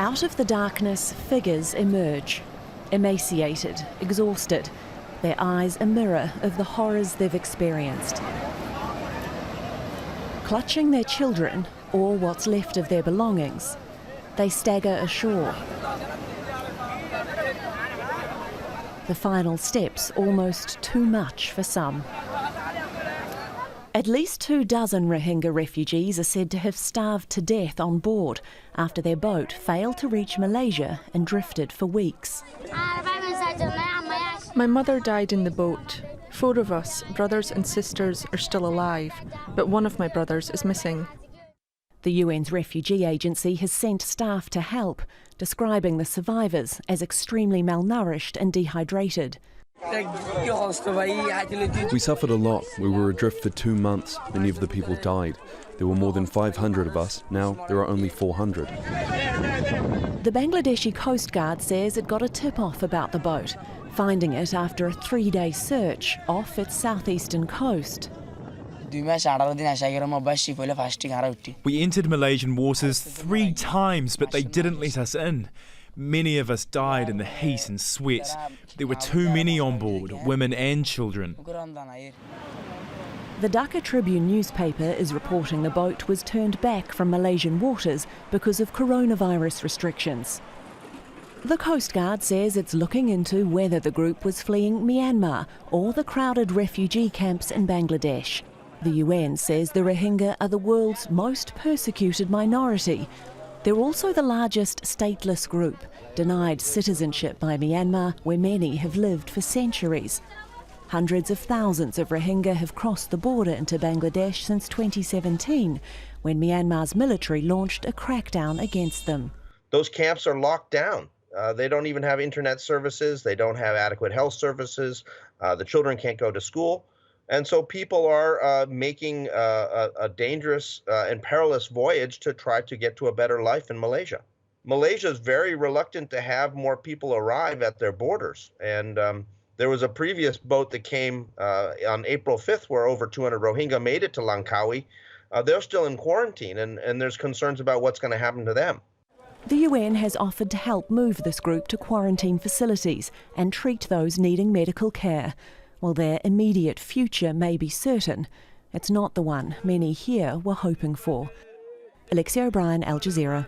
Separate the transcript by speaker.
Speaker 1: Out of the darkness, figures emerge. Emaciated, exhausted, their eyes a mirror of the horrors they've experienced. Clutching their children, or what's left of their belongings, they stagger ashore. The final steps almost too much for some. At least 24 Rohingya refugees are said to have starved to death on board after their boat failed to reach Malaysia and drifted for weeks.
Speaker 2: My mother died in the boat. 4 of us, brothers and sisters, are still alive, but one of my brothers is missing.
Speaker 1: The UN's refugee agency has sent staff to help, describing the survivors as extremely malnourished and dehydrated.
Speaker 3: We suffered a lot. We were adrift for 2 months. Many of the people died. There were more than 500 of us. Now there are only 400.
Speaker 1: The Bangladeshi coastguard says it got a tip-off about the boat, finding it after a 3-day search off its southeastern coast.
Speaker 4: We entered
Speaker 5: Malaysian waters 3 times, but they didn't let us in. Many of us died in the heat and sweat. There were too many on board, women and children.
Speaker 1: The Dhaka Tribune newspaper is reporting the boat was turned back from Malaysian waters because of coronavirus restrictions. The Coast Guard says it's looking into whether the group was fleeing Myanmar or the crowded refugee camps in Bangladesh. The UN says the Rohingya are the world's most persecuted minority. They're also the largest stateless group, denied citizenship by Myanmar, where many have lived for centuries. Hundreds of thousands of Rohingya have crossed the border into Bangladesh since 2017, when Myanmar's military launched a crackdown against them.
Speaker 6: Those camps are locked down. They don't even have internet services. They don't have adequate health services. The children can't go to school. And so people are making a dangerous and perilous voyage to try to get to a better life in Malaysia. Malaysia is very reluctant to have more people arrive at their borders. And there was a previous boat that came on April 5th where over 200 Rohingya made it to Langkawi. They're still in quarantine, and there's concerns about what's going to happen to them.
Speaker 1: The UN has offered to help move this group to quarantine facilities and treat those needing medical care. While their immediate future may be certain, it's not the one many here were hoping for. Alexi, Al Jazeera.